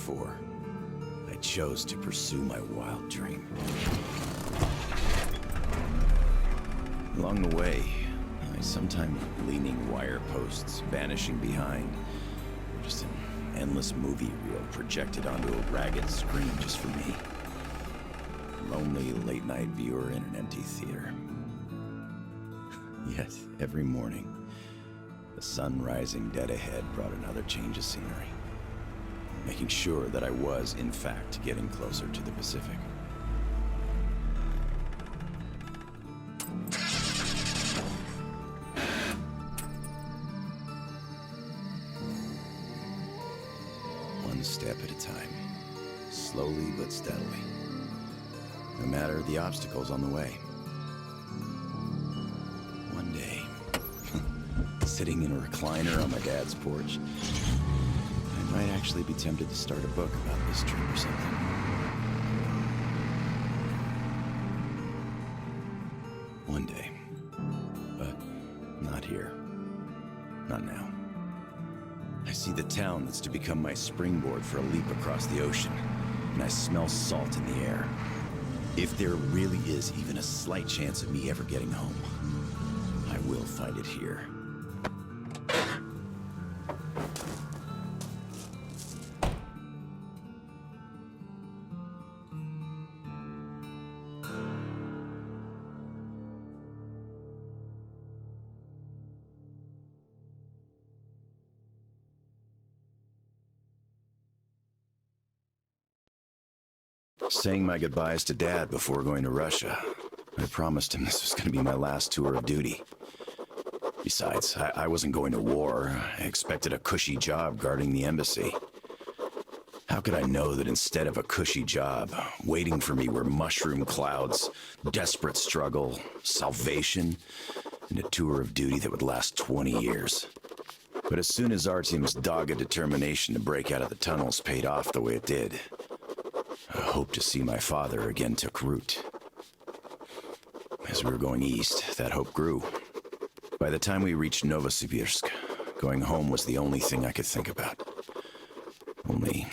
before. I chose to pursue my wild dream. Along the way, I sometimes leaning wire posts, vanishing behind. Just an endless movie reel projected onto a ragged screen just for me. Lonely late-night viewer in an empty theater. Yet, every morning, the sun rising dead ahead brought another change of scenery, making sure that I was, in fact, getting closer to the Pacific. One step at a time, slowly but steadily, no matter the obstacles on the way. One day, sitting in a recliner on my dad's porch, I might actually be tempted to start a book about this trip or something. One day. But not here. Not now. I see the town that's to become my springboard for a leap across the ocean, and I smell salt in the air. If there really is even a slight chance of me ever getting home, I will find it here. Saying my goodbyes to Dad before going to Russia, I promised him this was going to be my last tour of duty. Besides, I wasn't going to war. I expected a cushy job guarding the embassy. How could I know that instead of a cushy job, waiting for me were mushroom clouds, desperate struggle, salvation, and a tour of duty that would last 20 years? But as soon as Artyom's dogged determination to break out of the tunnels paid off the way it did, a hope to see my father again took root. As we were going east, that hope grew. By the time we reached Novosibirsk, going home was the only thing I could think about. Only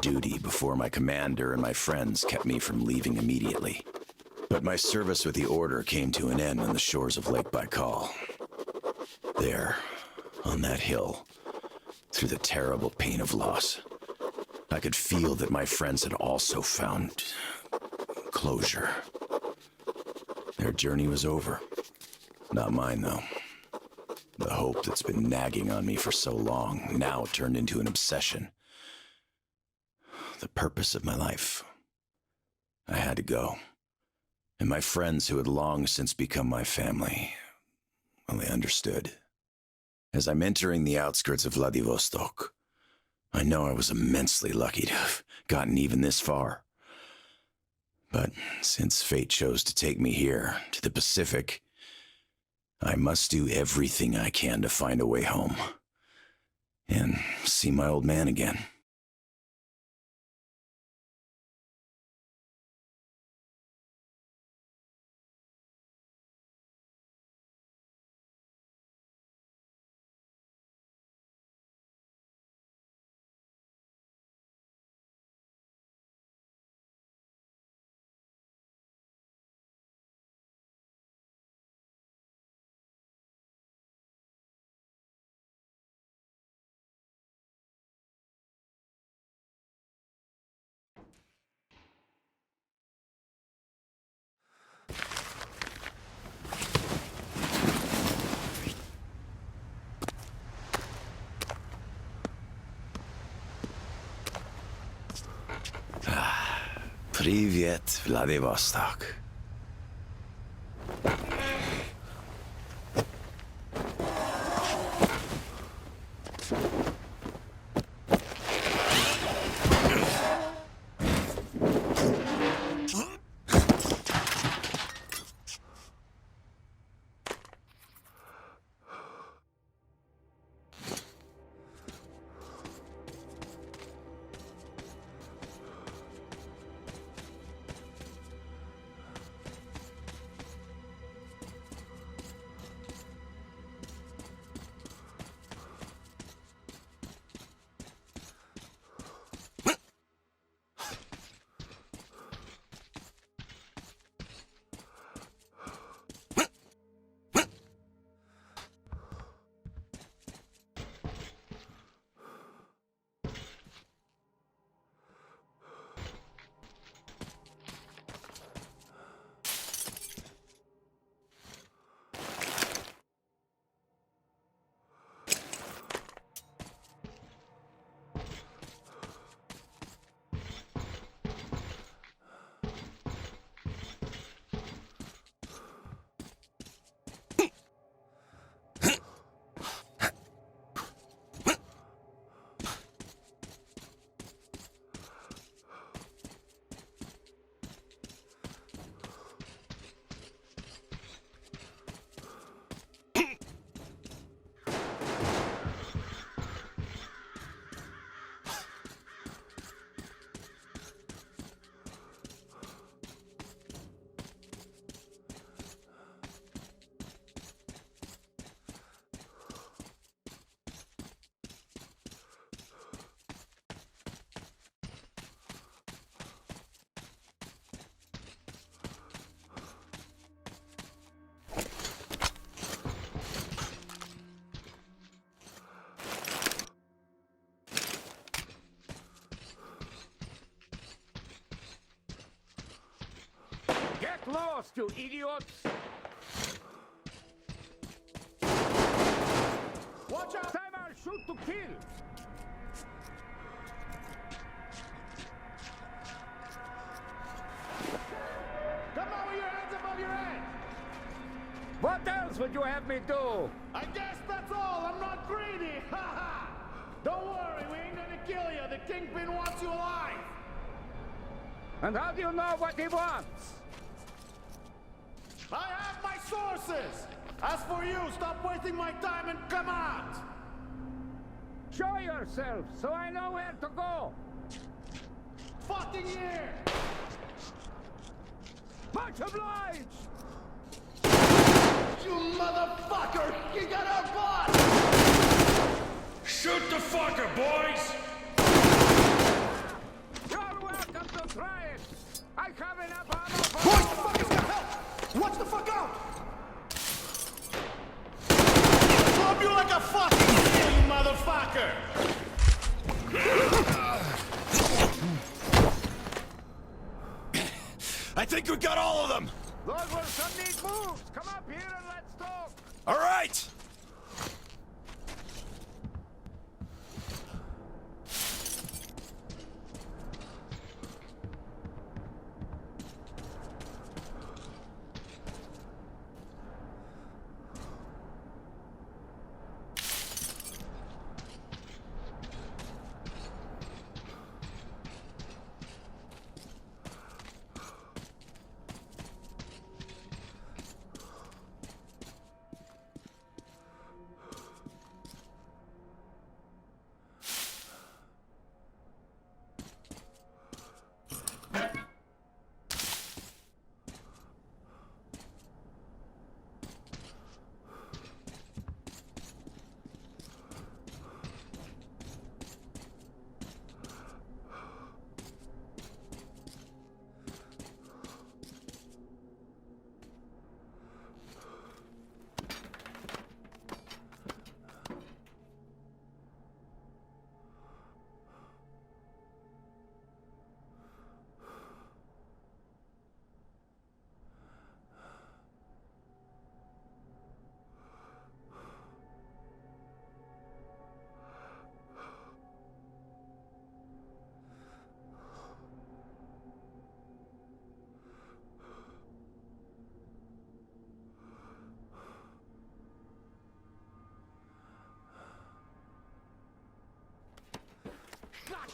duty before my commander and my friends kept me from leaving immediately. But my service with the Order came to an end on the shores of Lake Baikal. There, on that hill, through the terrible pain of loss, I could feel that my friends had also found closure. Their journey was over. Not mine, though. The hope that's been nagging on me for so long now turned into an obsession. The purpose of my life. I had to go. And my friends who had long since become my family, well, they understood. As I'm entering the outskirts of Vladivostok, I know I was immensely lucky to have gotten even this far. But since fate chose to take me here, to the Pacific, I must do everything I can to find a way home. And see my old man again. Привет, Vladivostok. lost, you idiots! Watch out! Time I'll shoot to kill! Come on with your hands above your head! What else would you have me do? I guess that's all! I'm not greedy! Ha ha! Don't worry, we ain't gonna kill you! The Kingpin wants you alive! And how do you know what he wants? I have my sources! As for you, stop wasting my time and come out! Show yourself, so I know where to go! Fucking here! Much obliged! You motherfucker! You got our boss! Shoot the fucker, boys! You're welcome to try it! I have enough ammo for... Boys, the fucker's got help! Watch the fuck out! Drop you like a fucking deer, you motherfucker! I think we got all of them! Those were some neat moves! Come up here and let's talk! All right!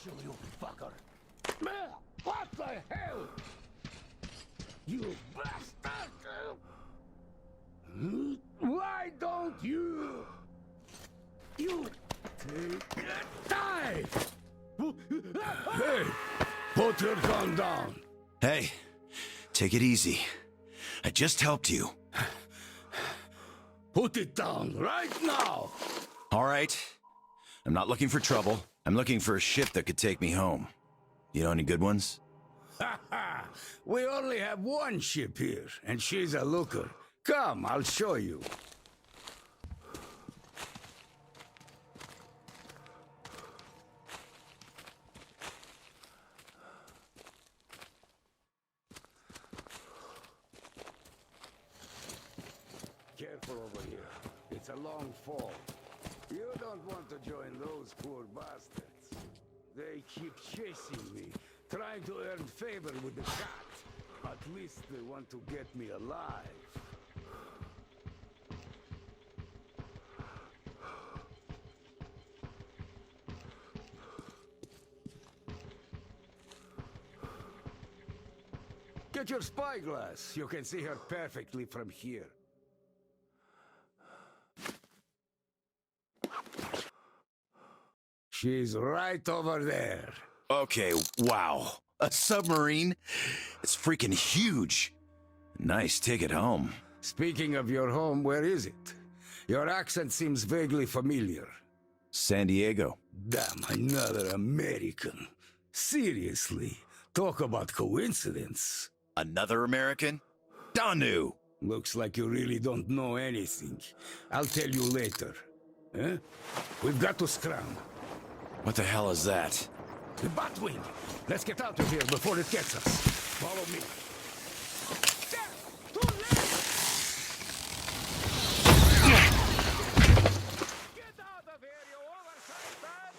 You fucker! What the hell? You bastard! Why don't you... You... die! Hey! Put your gun down! Hey, take it easy. I just helped you. Put it down right now! All right. I'm not looking for trouble. I'm looking for a ship that could take me home. You know any good ones? Ha ha! We only have one ship here, and she's a looker. Come, I'll show you. Careful over here. It's a long fall. You don't want to join those poor bastards. They keep chasing me, trying to earn favor with the cat. At least they want to get me alive. Get your spyglass. You can see her perfectly from here. She's right over there. Okay, wow. A submarine? It's freaking huge. Nice ticket home. Speaking of your home, where is it? Your accent seems vaguely familiar. San Diego. Damn, another American. Seriously, talk about coincidence. Another American? Danu! Looks like you really don't know anything. I'll tell you later. Huh? We've got to scram. What the hell is that? The Batwing! Let's get out of here before it gets us. Follow me. Get out of here, you oversized man!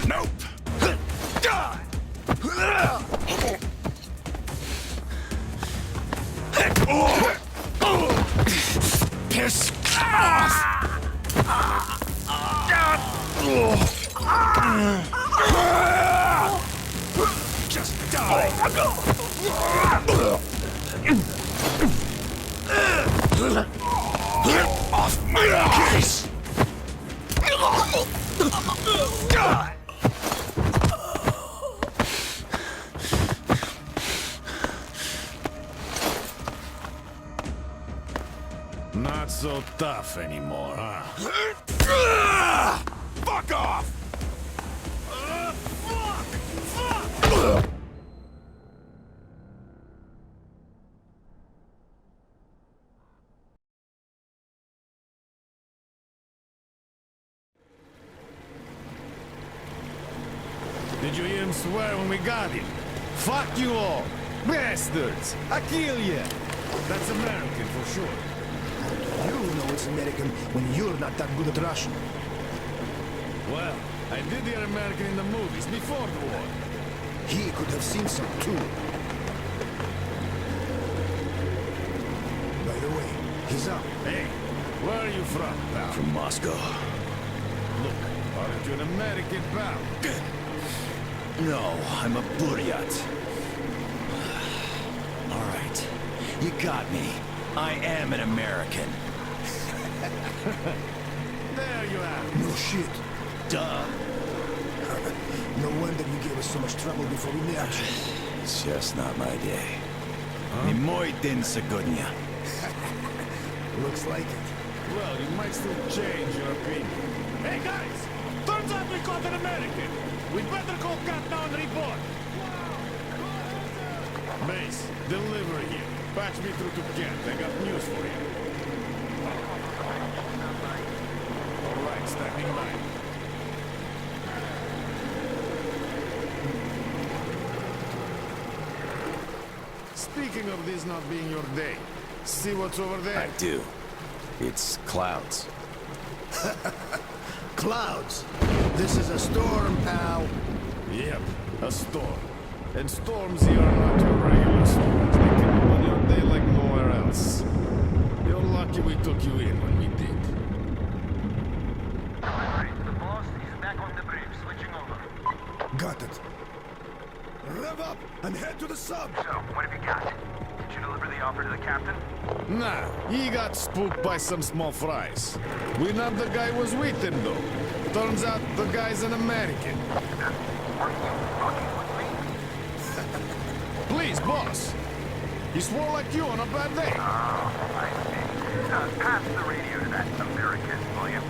Nope. Piss off! Just die! Get off my case! Not so tough anymore, huh? Fuck off! Did you hear him swear when we got him? Fuck you all! Bastards! I kill you! That's American for sure. You know it's American when you're not that good at Russian. Well, I did hear American in the movies before the war. He could have seen some too. By the way, he's up. Hey, where are you from, pal? From Moscow. Look, aren't you an American, pal? No, I'm a Buryat. All right, you got me. I am an American. There you are. No shit. Duh. No wonder you gave us so much trouble before we met you. It's just not my day. Не мой день сегодня. Looks like it. Well, you might still change your opinion. Hey, guys! Turns out we caught an American! We'd better call Cat now and report! Base, deliver here. Patch me through to Kent. I got news for you. All right, standing by. Speaking of this not being your day, see what's over there? I do. It's clouds. Clouds. This is a storm, pal. Yep, a storm. And storms here are not your regular storms. They can ruin your day like nowhere else. You're lucky we took you in when we did. The boss is back on the bridge, switching over. Got it. Rev up and head to the sub. So, what have you got? Did you deliver the offer to the captain? Nah, he got spooked by some small fries. We nabbed the guy who was with him, though. Turns out the guy's an American. Are you fucking with me? Please, boss. He swore like you on a bad day. Oh, I see. Pass the radio to that American, will you?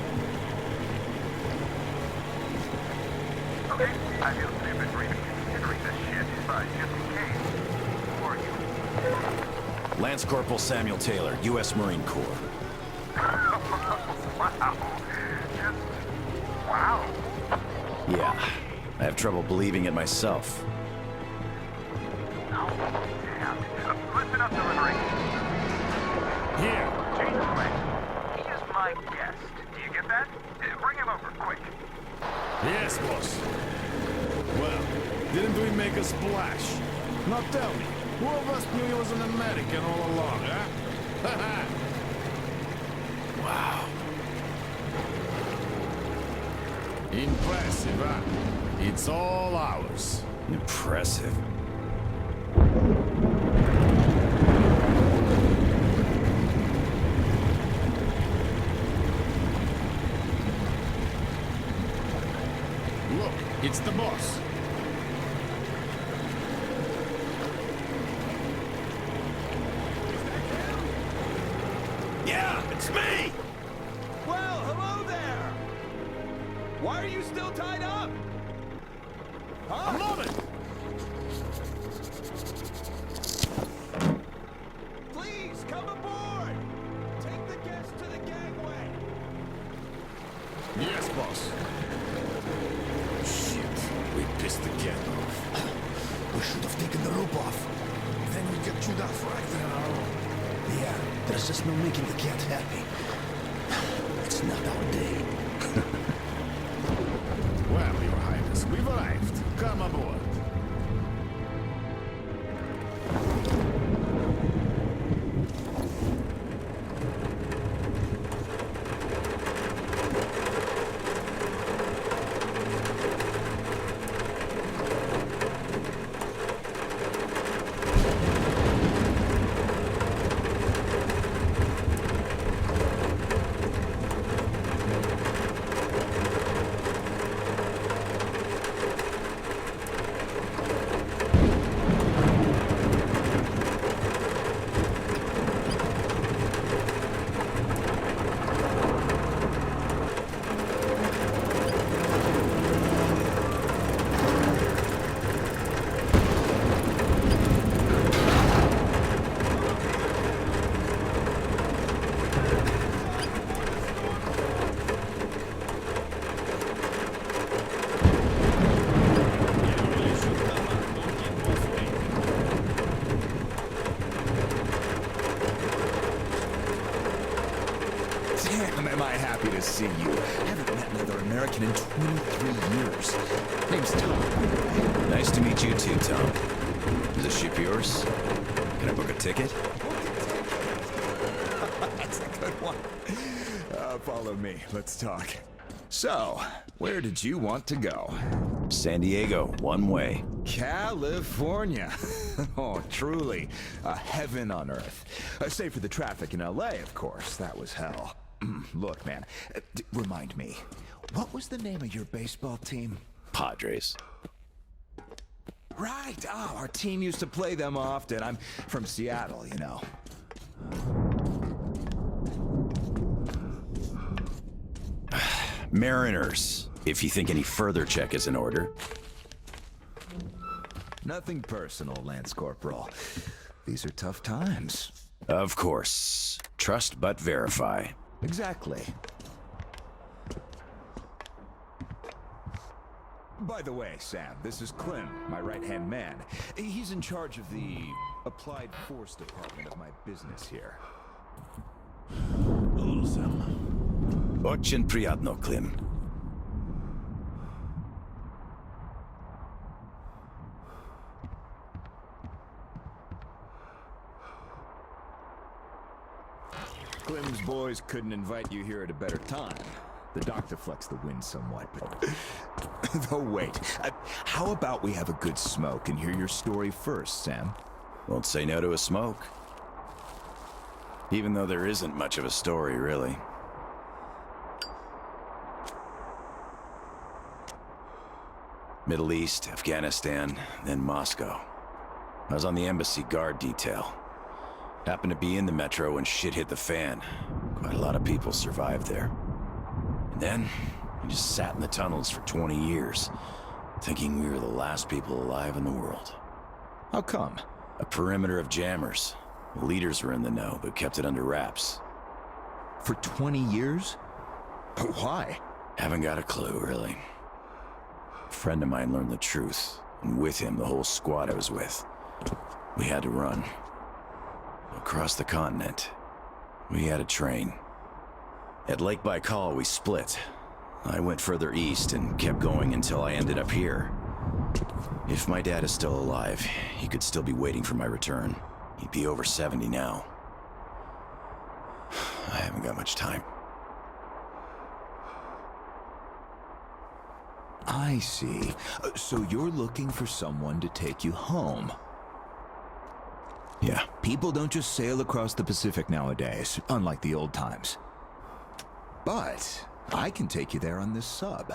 Okay, I feel stupid for even considering this shit, but just in case. Who are you? Lance Corporal Samuel Taylor, U.S. Marine Corps. Wow. Just... wow. Yeah, I have trouble believing it myself. Oh, damn. Listen up, delivery. Here. Change the way. He is my guest. Do you get that? Bring him over, quick. Yes, boss. Well, didn't we make a splash? Now tell me, who of us knew he was an American all along, huh? Wow. Impressive, huh? It's all ours. Impressive. Look, it's the boss. Yeah, it's me! Well, hello there! Why are you still tied up? Huh? A moment! Please, come aboard! Take the guests to the gangway! Yes, boss. Shit, we pissed the cat off. We should have taken the rope off. Then we get chewed out right there on our own. Yeah, there's just no making the cat happy. It's not our day. Well, Your Highness, We've arrived. Come aboard. Damn, am I happy to see you. I haven't met another American in 23 years. Name's Tom. Nice to meet you too, Tom. Is the ship yours? Can I book a ticket? That's a good one. Follow me. Let's talk. So, where did you want to go? San Diego, one way. California. Oh, truly a heaven on earth. Save for the traffic in LA, of course. That was hell. Look, man, remind me, what was the name of your baseball team? Padres. Right. Oh, our team used to play them often. I'm from Seattle, you know. Mariners, if you think any further check is in order. Nothing personal, Lance Corporal. These are tough times. Of course. Trust but verify. Exactly. By the way, Sam, this is Clem, my right-hand man. He's in charge of the Applied Force department of my business here. Hello, Sam. Очень приятно, Clem. Clem's boys couldn't invite you here at a better time. The doctor flexed the wind somewhat, but... Though wait, how about we have a good smoke and hear your story first, Sam? Won't say no to a smoke. Even though there isn't much of a story, really. Middle East, Afghanistan, then Moscow. I was on the embassy guard detail. Happened to be in the metro when shit hit the fan. Quite a lot of people survived there. And then, we just sat in the tunnels for 20 years, thinking we were the last people alive in the world. How come? A perimeter of jammers. The leaders were in the know, but kept it under wraps. For 20 years? But why? Haven't got a clue, really. A friend of mine learned the truth, and with him, the whole squad I was with. We had to run. Across the continent. We had a train. At Lake Baikal, we split. I went further east and kept going until I ended up here. If my dad is still alive, he could still be waiting for my return. He'd be over 70 now. I haven't got much time. I see. So you're looking for someone to take you home. Yeah. People don't just sail across the Pacific nowadays, unlike the old times. But I can take you there on this sub.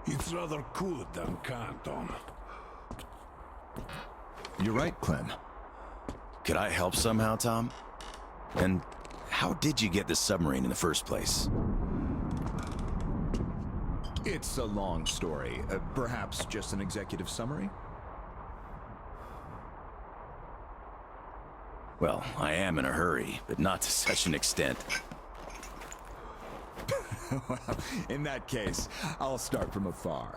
It's rather could than can't, Tom. You're right, Clem. Could I help somehow, Tom? And how did you get this submarine in the first place? It's a long story. Perhaps just an executive summary? Well, I am in a hurry, but not to such an extent. Well, in that case, I'll start from afar.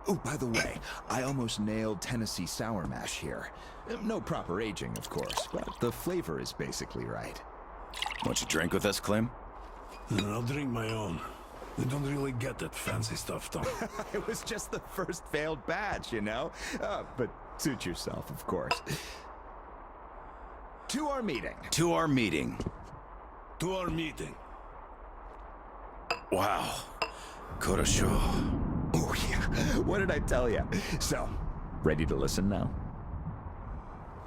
Oh, by the way, I almost nailed Tennessee sour mash here. No proper aging, of course, but the flavor is basically right. Want you drink with us, Clem? I'll drink my own. We don't really get that fancy stuff, Tom. It was just the first failed batch, you know? But suit yourself, of course. To our meeting. To our meeting. To our meeting. Wow. Korosho. Oh, yeah. What did I tell you? So, ready to listen now?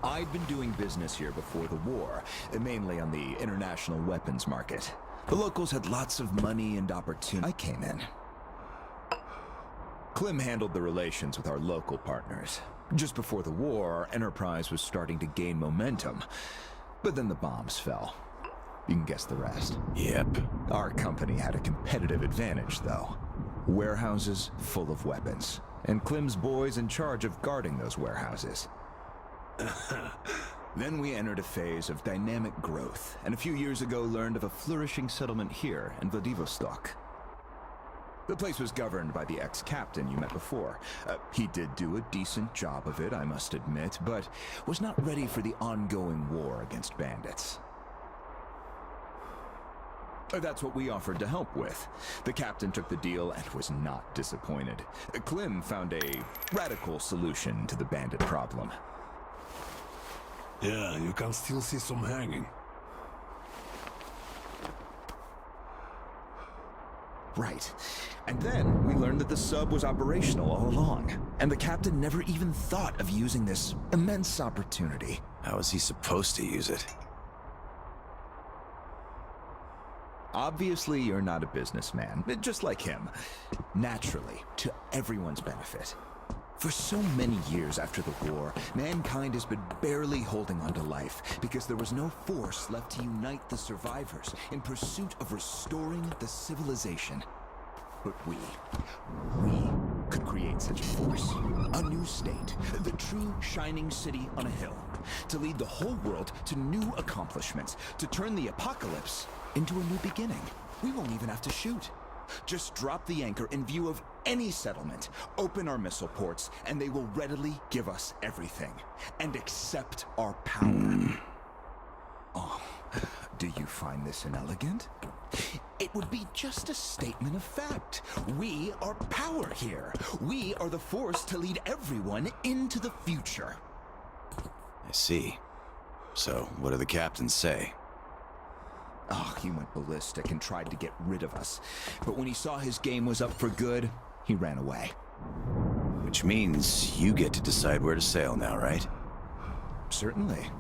I'd been doing business here before the war, mainly on the international weapons market. The locals had lots of money and opportunity. I came in. Clem handled the relations with our local partners. Just before the war, our enterprise was starting to gain momentum. But then the bombs fell. You can guess the rest. Yep. Our company had a competitive advantage, though. Warehouses full of weapons. And Clem's boys in charge of guarding those warehouses. Then we entered a phase of dynamic growth, and a few years ago learned of a flourishing settlement here in Vladivostok. The place was governed by the ex-captain you met before. He did do a decent job of it, I must admit, but was not ready for the ongoing war against bandits. That's what we offered to help with. The captain took the deal and was not disappointed. Clem found a radical solution to the bandit problem. Yeah, you can still see some hanging. Right. And then we learned that the sub was operational all along, and the captain never even thought of using this immense opportunity. How is he supposed to use it? Obviously, you're not a businessman, just like him. Naturally, to everyone's benefit. For so many years after the war, mankind has been barely holding on to life because there was no force left to unite the survivors in pursuit of restoring the civilization. But we could create such a force. A new state, the true shining city on a hill, to lead the whole world to new accomplishments, to turn the apocalypse into a new beginning. We won't even have to shoot. Just drop the anchor in view of any settlement, open our missile ports, and they will readily give us everything, and accept our power. Oh, do you find this inelegant? It would be just a statement of fact. We are power here. We are the force to lead everyone into the future. I see. So, what do the captains say? Oh, he went ballistic and tried to get rid of us. But when he saw his game was up for good, he ran away. Which means you get to decide where to sail now, right? Certainly.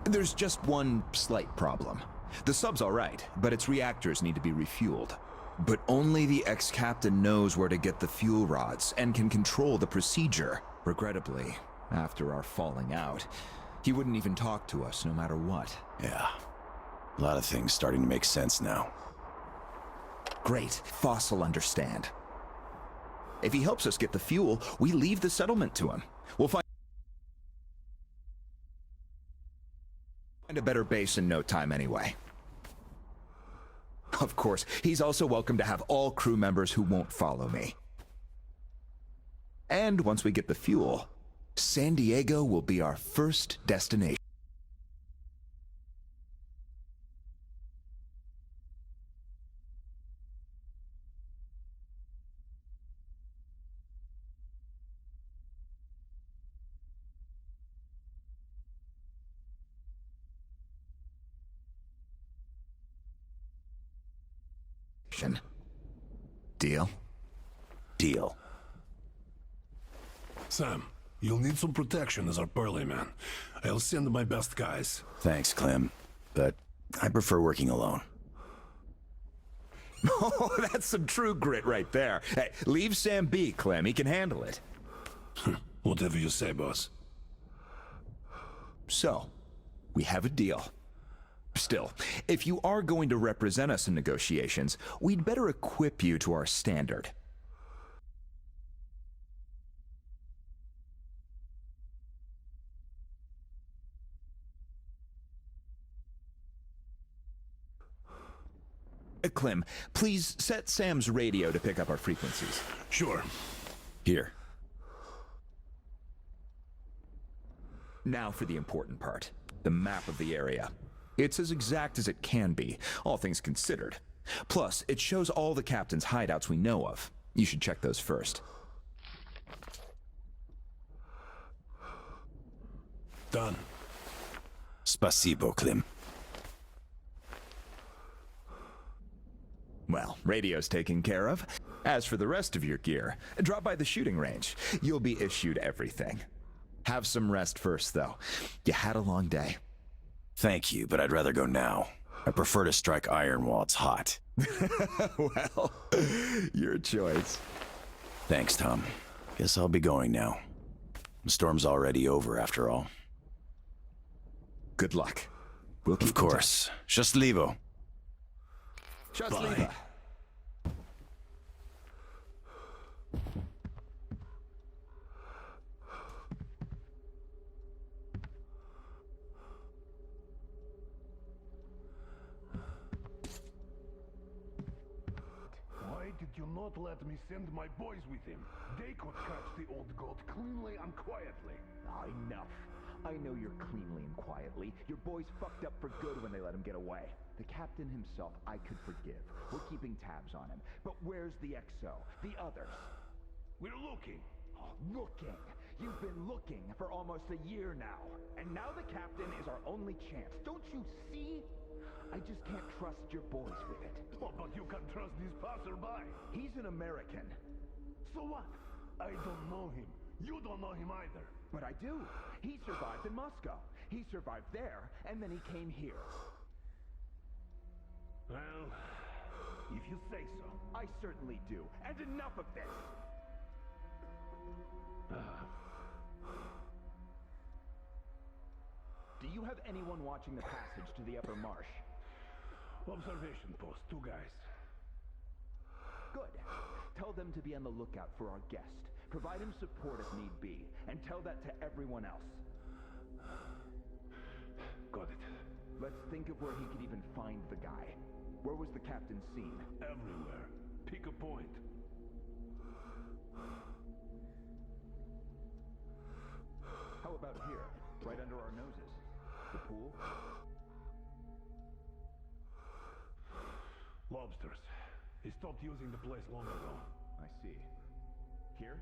There's just one slight problem. The sub's all right, but its reactors need to be refueled. But only the ex-captain knows where to get the fuel rods and can control the procedure. Regrettably, after our falling out, he wouldn't even talk to us no matter what. Yeah. A lot of things starting to make sense now. Great. Foss will understand. If he helps us get the fuel, we leave the settlement to him. We'll find a better base in no time anyway. Of course, he's also welcome to have all crew members who won't follow me. And once we get the fuel, San Diego will be our first destination. Deal? Deal. Sam, you'll need some protection as our burly man. I'll send my best guys. Thanks, Clem. But I prefer working alone. Oh, that's some true grit right there. Hey, leave Sam be, Clem. He can handle it. Whatever you say, boss. So, we have a deal. Still, if you are going to represent us in negotiations, we'd better equip you to our standard. Clem, please set Sam's radio to pick up our frequencies. Sure. Here. Now for the important part, the map of the area. It's as exact as it can be, all things considered. Plus, it shows all the captain's hideouts we know of. You should check those first. Done. Spasibo, Klim. Well, radio's taken care of. As for the rest of your gear, drop by the shooting range. You'll be issued everything. Have some rest first, though. You had a long day. Thank you, but I'd rather go now. I prefer to strike iron while it's hot. Well, your choice. Thanks, Tom. Guess I'll be going now. The storm's already over, after all. Good luck. We'll keep Of course. Счастливо. Счастливо. Why did you not let me send my boys with him? They could catch the old goat cleanly and quietly. Enough. I know you're cleanly and quietly. Your boys fucked up for good when they let him get away. The captain himself, I could forgive. We're keeping tabs on him. But where's the XO? The others? We're looking. Looking. You've been looking for almost a year now. And now the captain is our only chance. Don't you see? I just can't trust your boys with it. Oh, but you can trust this passerby. He's an American. So what? I don't know him. You don't know him either. But I do. He survived in Moscow. He survived there, and then he came here. Well, if you say so. I certainly do. And enough of this! Do you have anyone watching the passage to the upper marsh? Observation post, 2 guys. Good. Tell them to be on the lookout for our guest. Provide him support if need be, and tell that to everyone else. Got it. Let's think of where he could even find the guy. Where was the captain seen? Everywhere. Pick a point. How about here? Right under our noses? The pool? Lobsters. He stopped using the place long ago. I see. Here?